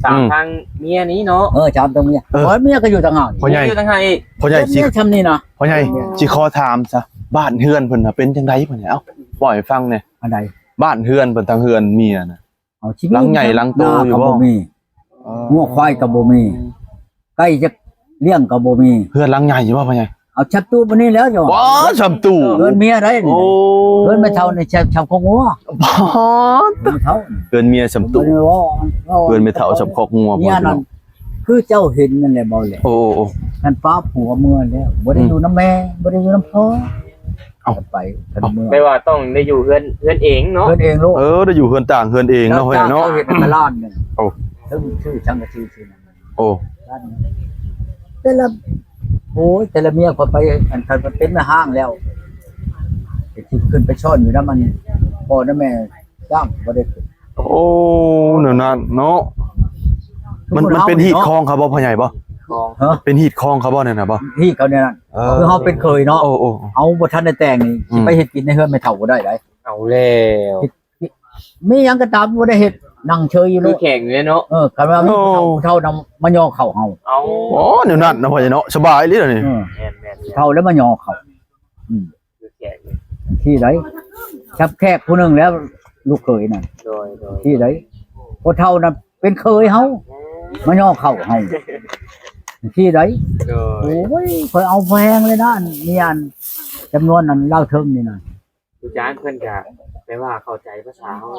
ตามทางเมียนี้เนาะ ชามตรงเมียเมียก็อยู่ต่างหาก พ่อใหญ่ อยู่ทางไหน พ่อใหญ่สิ เมียชำนี่นะ พ่อใหญ่สิขอถามซะบ้านเฮือนเพิ่นน่ะเป็นจังไดพ่อใหญ่เอ้าปล่อยฟังแหน่ อันใด บ้านเฮือนเพิ่นทางเฮือนเมียน่ะ เอาชีวิต หลังใหญ่หลังโตอยู่บ่ มีงัวควายก็บ่มีไก่จะเลี้ยงก็บ่มี เฮือนหลังใหญ่อยู่บ่พ่อใหญ่ เอาชับตู้บ่นี้แล้วจ้ะ ว้าชำตู้ เงินเมียได้นี่ โอ้ เงินไม่เท่าในชับของงัว บ่ ไม่เท่า เฮือนเมียชำตู้ เพื่อนไม่เท่าสำคอกงัว เมียนั่นคือเจ้าเห็นนั่นแหละบ่แหละ โอ้โอ้ กันป้าผัวเมื่อแล้วบ่ได้อยู่น้ำแม่บ่ได้อยู่น้ำพ่อ เอา ไปกันเมื่อ ไม่ว่าต้องได้อยู่เฮือนเองเนาะ เพิ่นเองลูก ได้อยู่เฮือนต่างเฮือนเองเนาะพ่อใหญ่เนาะ เห็นในร้านนึง โอ้ ถึงชื่อช่างก็ชื่อนั่น โอ้ ร้านนึงแต่ละโอ้ยแต่ละเมียก็ไปอันคันมันเป็นแม่ห้างแล้วไอ้ที่ขึ้นไปซ่อนอยู่นำมันพ่อนะแม่จ้างบ่ได้ขึ้น โอ้นั่นน่ะเนาะมันเป็นหีดคลองครับบ่พ่อใหญ่บ่ ของ ฮะ เป็นหีดคลองครับบ่นั่นน่ะบ่ ที่เขาเนี่ยนั่นคือเฮาเป็นเคยเนาะ โอ้โอ้ เอาบ่ทันได้แต่งนี่สิไปเฮ็ดกินในเฮือนไม่เฒ่าบ่ได้ได เอาแล้ว มีหยังก็ตามบ่ได้เฮ็ดนั่งเฉยอยู่เล คือย แข่งเลยเนาะ คันว่ามีผู้เฒ่านำมาย่อเข้าเฮา เอา โอ้เดี๋ยวนั้นนะพ่อใหญ่เนาะสบายเลยเดี๋ยวนี้ แม่น เฒ่าแล้วมาย่อเข้า คือแข่ง ที่ใดชับแขกผู้หนึงแล้วลูกเคยนั่น โดย ที่ใดผู้เฒ่านั้นเป็นเคยเฮามาย่อเข้าเฮาที่ใด โดย โอ้ยเคยเอาแพงเลยนะนี่อันจำนวนนั้นเล่าเทิงนี่นะ อาจารย์เพิ่นก็แปลว่าเข้าใจภาษาเฮา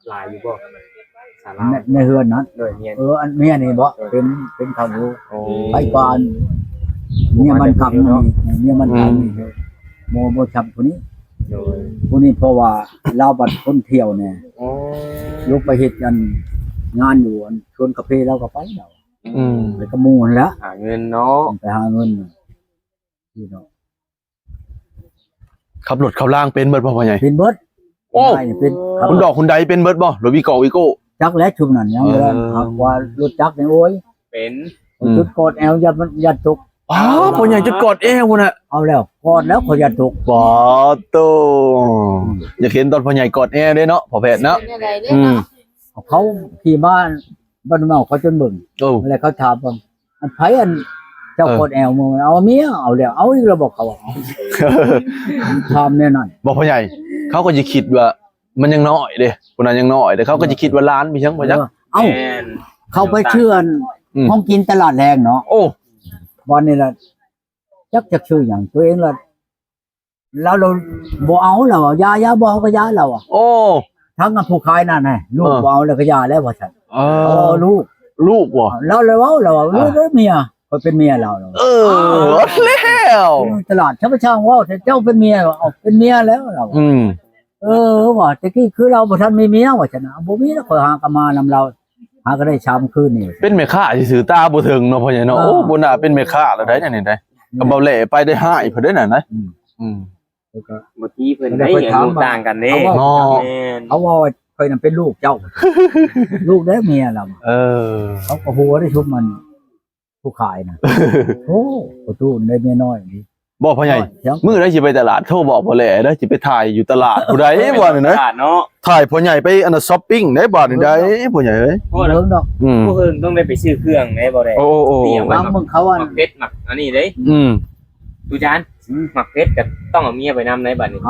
หลายอยู่บ่ภาษาลาว ในเฮือนนั้น โดยเมีย อันเมียนี่บ่เป็นเขาอยู่ โอ้ ไปก่อนเมียมันขับนี่เมียมันขับนี่โมชับผู้นี้ โดย ผู้นี้เพราะว่าเราบัดคนเที่ยวเนี่ย โอ้ ลูกไปเฮ็ดกันงานอยู่อันชวนกาแฟเราก็ไปแล้ว อืม ไปกระมูนแล้ว หาเงินเนาะ ไปหาเงินพี่น้อง ขับรถขับล่างเป็นเบิดบ่พ่อใหญ่ เป็นเบิด โอ้ ได้เป็นครับ คุณดอกคุณใดเป็นเบิดบ่หรือวิโกวิโก้ จักและชุมนั่นยังบ่ได้หากว่ารถจักรนี่โอ้ย เป็น จุดกดแอลอย่าตก อ้าวพ่อใหญ่จะกอดเอวพุ่นน่ะ เอาแล้วกดแล้วเขาอย่าตก ปอโตอยากเห็นตอนพ่อใหญ่กอดเอวเด้เนาะพ่อแพทย์เนาะอืม เขาขี่บ้านเมาเขาจนเบิ่ง โอ้ อะไรเขาถามว่าอันไผอันเจ้ากดแอลมึงเอาเมียเอาแล้วเอาอีกแล้วบอกเขาว่าถามเนี่ยนั่น บอกพ่อใหญ่เขาก็จะคิดว่ามันยังน้อยเด้คนนั้นยังน้อยแต่เขาก็จะคิดว่าล้านมีจังบ่จัก เอ้า แม่น เขาไปเชื่อน อืม ห้องกินตลาดแรงเนาะ โอ้ วันนี้ล่ะจักชื่ออย่างตัวเองล่ะแล้วเราบ่เอาแล้วอะยาบ่เอาก็ยาเราอ่ะ โอ้ ทั้งกับผู้ขายนั่นไงลูกบ่เอาแล้วก็ยาแล้วว่าฉัน เอ ลูก ลูกว่ะ เราเลยเว้าเราลูกเมียเขาเป็นเมียเรา เออแล้ว ตลาดชาวช่างว่าเจ้าเป็นเมียเอาเป็นเมียแล้วเรา อืม ว่าตะกี้คือเราบ่ทันมีเมียว่าฉันนะบ่มีแล้วคอยหากันมานำเราหาก็ได้ชามคืนนี่ เป็นแม่ค้าสิถือตาบ่ถึงเนาะพ่อใหญ่เนาะโอ้บ่น่าเป็นแม่ค้าแล้วได้จังได๋ก็บ่แลไปได้ห้าอีกเพิ่นได้น่ะนะอืม แล้วก็ เมื่อกี้เพิ่นได้อย่างรู้ต่างกันเด้ เนาะ แม่น เขาว่าเคยนั่นเป็นลูกเจ้า ลูกได้เมียเรา เออ เขาก็หัวได้ชุบมัน ผู้ขายนะโอ้ประตูได้เมียน้อยนี่ บอกพ่อใหญ่มื้อใดสิไปตลาดโทรบอกบ่แลเด้อสิไปถ่ายอยู่ตลาดผู้ใดบ่นี่นะ ตลาดเนาะ ถ่ายพ่อใหญ่ไปอันน่ะช้อปปิ้งได้บ่นี่ได้พ่อใหญ่เอ้ย พวก เลิงดอก อืม พวกอื่นต้องได้ไปซื้อเครื่องแม่บ่ได้ โอ้โอ้ เตรียมไว้ บางมึงเขา ห อัน มักเพชรหมักอันนี้เด้ อืม ดูจานหมักเพชรก็ต้องเอาเมียไปนำในบัดนี้ เ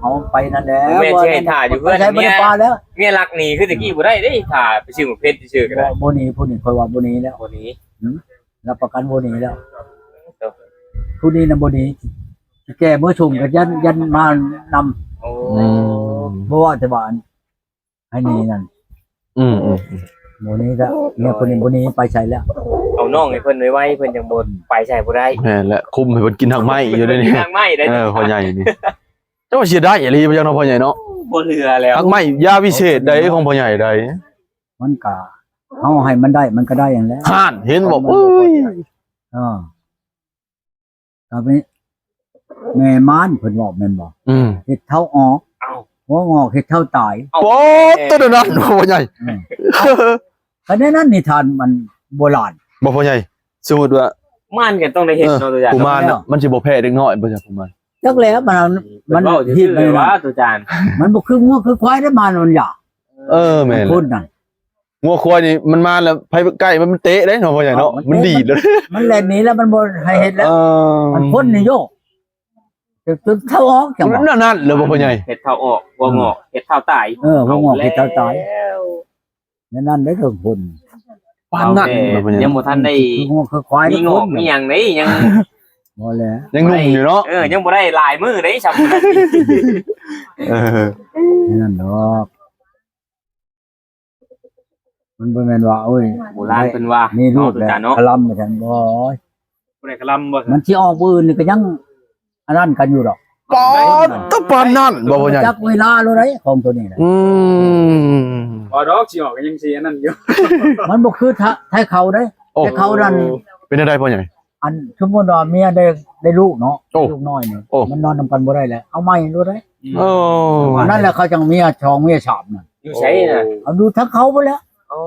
อาไปนั่นแหละ แม่เชื่อให้ถ่ายอยู่เพื่อน ใช้บริการแล้ว เมียรักหนีคือตะกี้บ่ได้เด้ถ่าไปซื้อหมักเพชรซื้อก็ได้ โบนีผู้นี้คอยว่าโบนีแล้ว คนนี้ รับประกันโบนีแล้วผู้นี้นะโบนีแกเมื่อชุมกับยันมานำ โอ้ เพราะว่าแต่ว่าให้นี่นั่น อืม โบนี้ก็เนี่ยคนนี้โบนี้ไปใช้แล้ว เอาน้องให้เพิ่นไว้เพิ่นจังบ่ไปใช้บ่ได้ แม่นแหละคุมให้เพิ่นกินทางไม้อยู่ได้นี่ ทางไม้ได้ พ่อใหญ่นี่เจ้าว่าสิได้อีหลีบ่จังเนาะพ่อใหญ่เนาะ บ่เหลือแล้ว ทางไม้ยาวิเศษใดของพ่อใหญ่ใด มันก็เอาให้มันได้มันก็ได้อย่างแล้ว ห่านเห็นบอกเอ้ย ตอนนี้แม่ม้านเพิ่นบอกแม่นบอก อืม เฮ็ดเท่าออก เอ้า หัวงอกเฮ็ดเท่าตาย โป๊ดตัวนั้นพ่อใหญ่ ก็ได้นั้นนิทานมันโบราณ บ่พ่อใหญ่สมมุติว่า ม่านกันต้องได้เห็นเนาะตัวจาน กุมารน่ะมันสิบ่แพ้เด็กน้อยบ่จ้ะกุมาร จักแล้วมัน มันเว้า ผิ ซื่ ด อ เล เลย ย นะ ว่าตัวจาน มันบ่คืองัวคือควายได้มันมันหยา แม่น พูดนั่น งัวควายนี่มันมาแล้วไปใกล้มันเตะได้เนาะพ่อใหญ่เนาะมันดีดเลย มันแล่นหนีแล้วมันบ่ให้เฮ็ดแล้วมันพ้นนี่โยกจนเท่าออกจังหวะ นั่นเลยบ่พ่อใหญ่ เห็ดเท่าออกบ่งอกเห็ดเท่าตาย บ่งอกเฮ็ดเท่าตาย แล้ว นั่นได้ถึงพ้น ปานนั่นเลยพ่อใหญ่ ยังบ่ทันได้ คือควาย มีงอกมีหยังได้ยัง บ่แล้ว ยังหนุ่มอยู่เนาะ ยังบ่ได้ลายมือได้ชำนาญ นั่นดอกมันบ่แม่นว่าโอ้ย โบราณเพิ่นว่า นี่ลูก ตุ แล้ว จานเนาะ คลำมาจังบ่ บ่ได้กะลำบ่ มันสิออกปืนนี่ก็ยังอันนั้นกันอยู่ดอก ปานตะปานนั่นบ่พ่อใหญ่ จักเวลาเลยได้ของตัวนี้น่ะ พอดอกสิออกก็ยังสิอันนั้นอยู่ มันบ่คือไทยเขาได้ โอ้ แต่เขานั่น เป็นอะไรพ่อใหญ่ อันสมมุติว่าเมียได้ลูกเนาะ โอ้ ลูกน้อยนี่ โอ้ มันนอนนำกันบ่ได้แล้วเอาไม้ดูได้ โอ้ นั่นแหละเขาจังเมียชองเมียฉาบน่ะ อยู่ไสน่ะ เอาดูทั้งเขาไปแล้ว อ๋อ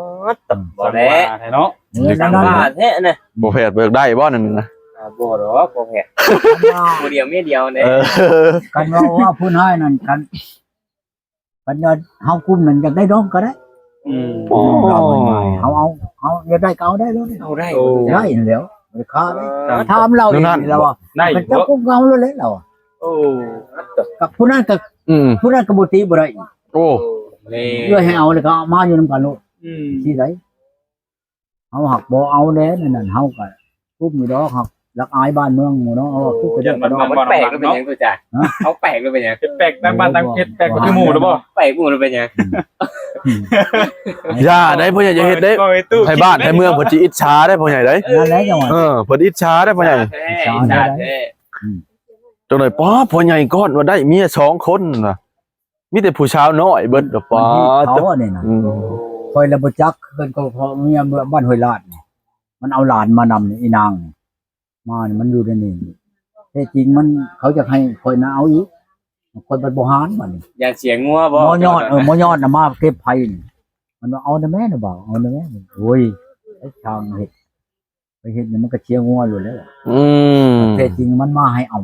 ตับบ่แล้ เนาะ จังว่าแท้น่ะ บ่แพทย์เบิกได้บ่นั่นนะ บ่ดอกบ่แพ้ผู้เดียวเมียเดียวเด้ กันว่าผู้น้อยนั่นกันเฮากุมนั่นอยากได้ดองก็ได้ โอ้ เอาอยากได้ก็เอาได้เลย เอาได้ ได้แล้วไม่ค้าได้ถามเราอีกแล้วว่า ได้ มันเจ้ากุมเงาเลยเรา โอ้ กับผู้นั้นกับ อืม ผู้นั้นกับบุตรีบ่ได้ โอ้ เพื่อให้เอาเลยก็เอามาอยู่นำกันลูก ที่ไหนเอาหักบ่เอาแน่นั่นเฮาก็กุมอยู่ดอกหักรักอายบ้านเมืองหมู่เนาะเอาทุกไปเด้อ มันแปลกก็เป็นหยังตัวจ้ะเขาแปลกก็เป็นหยัง เฮ็ดแปลกต่างบ้านต่างเฮ็ดแปลกก็คือหมู่แล้วบ่ แปลกกูมันเป็นหยัง อย่าได้พ่อใหญ่อย่าเฮ็ดได้ ก็ไอ้ตู้ ให้บ้านให้เมืองเพิ่นสิอิจฉาได้พ่อใหญ่ได้ นั่นแหละจังหวะ เพิ่นอิจฉาได้พ่อใหญ่ แท้ จังได๋ป้าพ่อใหญ่ก้อนว่าได้เมีย2คนน่ะมีแต่ผู้ชาวน้อยเบิดดอกป้า เขาอันนี้นะ อืม คอยระบจักเพิ่นก็พอเมียบ้านห้วยลาดนี่มันเอาหลานมานำนี่อีนางนี่มานี่มันอยู่ในนี่แต่จริงมันเขาจะให้คอยนะเอาอีกคนเป็นบ่หารมัน อย่าเสียงงัวบ่ หมอยอดหมอยอดน่ะมาเก็บไผนี่มันว่าเอาได้แม่น่ะบ่เอาได้แม่นี่โอ้ยไอ้ช่างเฮ็ดไปเฮ็ดนี่มันก็เชียร์งัวอยู่แล้ว อืม แต่จริงมันมาให้เอา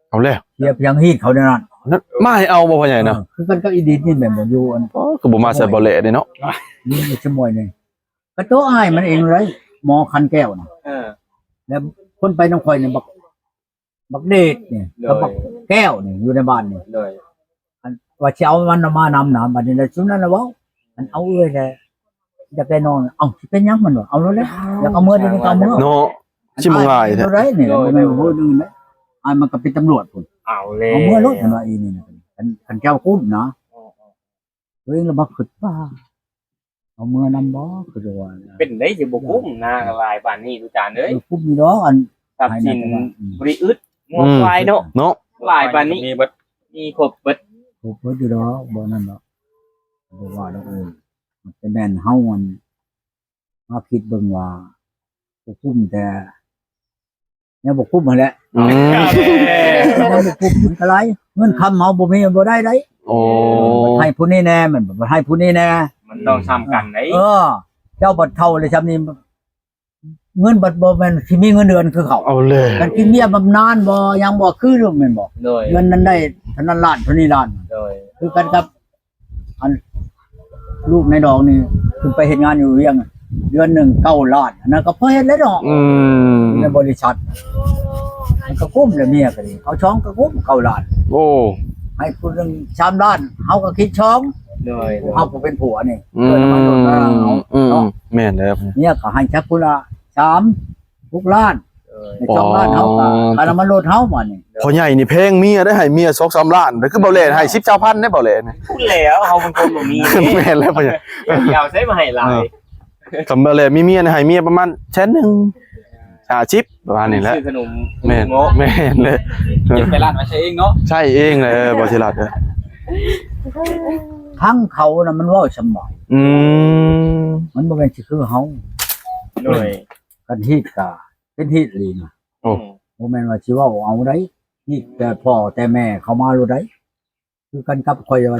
เอาแล้ว เชียร์เพียงฮีดเขาเท่านั้น นั่นมาให้เอาบ่พ่อใหญ่นะ คือกันกับอีดินนี่แม่นบ่อยู่อัน ก็บ่มาใส่บ่แหละเด้เนาะ นี่มันชะมวยนี่ก็โตอ้ายมันเองเลยหมอคันแก้วน่ะ แล้วคนไปน้องคอยเนี่ยบักเดชเนี่ยก็บักแก้วเนี่ยอยู่ในบ้านเนี่ย โดย ว่าจะเอามันมานำบัดนี้แล้วซุนั้นน่ะเว้ามันเอาเอ้ยแหละอยากได้นอนเอ้าสิเป็นหยังมันวะเอาแล้วแหละอยากเอามือเดี๋ยวนี้ก็เอามือ เนาะชิมง่ายแท้ เท่าไรเนี่ยมันไม่พูดนึงนะอ้ายมันก็เป็นตำรวจพุ่น เอาเลย เอามือรถกันว่าอีนี่นะคันเจ้าคุ้มนะเฮ้ยแล้วบ่ขึ้นป่าเอามือนำบ่คือว่า เป็นได้สิบ่คุ้มนะลายบ้านนี้ทุกจานเอ้ย คุ้มนี่ดอกอัน ทรัพย์สินบริอึดงัวควายเนาะ เนาะ ลายบ้านนี้ มีเบิด มีครบเบิด ถูกเพิ่นอยู่ดอกบ่นั่นดอกบ่ว่าดอกมันเป็นแม่นเฮามันมาคิดเบิ่งว่าบ่คุ้มแต่เนี่ยบ่คุ้มหั่นแหละ อืม มันบ่คุ้มมันก็ไรเงินคำเฮาบ่มีบ่ได้ได โอ้ ให้ผู้นี้แน่มันบ่ให้ผู้นี้แน่ มันต้องซ้ำกันได้ เจ้าบัดเท่าเลยจำนี้เงินบัดบ่แม่นสิมีเงินเดือนคือเขา เอาเลย กันกินเมียบำนาญบ่ยังบ่คือเรื่องแม่นบ่ โดย เงินนั้นได้เท่านั้นล้านเท่านี้ล้าน โดย คือกันกับอันลูกในดอกนี่คือไปเฮ็ดงานอยู่เวียงเดือนหนึง9ล้านอันนั้นก็พอเฮ็ดแล้วดอก อืม ในบริษัทมันก็กุ้มเลยเมียก็ดีเอาช่องก็กุ้ม9ล้าน โอ้ ให้ผู้หนึง3ล้านเฮาก็คิดช่อง โดย เฮาก็เป็นผัวนี่ อืม เกิดมาโดนมาเอา อืม เนาะ แม่นแล้ว เนี่ยก็ให้ชักพุละ3 6ล้าน โดย ในช่องล้านเฮาก็คารามาโลดเฮามานี่ พ่อใหญ่นี่เพลงเมียได้ให้เมีย2-3ล้านแต่คือบ่แลให้10,000ได้บ่แลนี่ พูดแล้วเฮาเป็นคนบ่มี แม่นแล้วพ่อใหญ่ ยาวใช้มาให้หลาย คำบ่แลมีเมียให้เมียประมาณ150,000ประมาณนี้แหละ ซื้อขนม แม่น โง่ แม่นเลย เก็บไปร้านมาใช้เองเนาะ ใช่เองเลยบ่สิรัด ทั้งเขาน่ะมันเว้าสมอย อืม มันบ่แม่นสิคือเฮา โดย กันฮีดก็เป็นฮีดลีนะ โอ้ บ่แม่นว่าสิเว้าเอาได้ฮีดแต่พ่อแต่แม่เขามารู้ได้คือกันกับข่อยว่า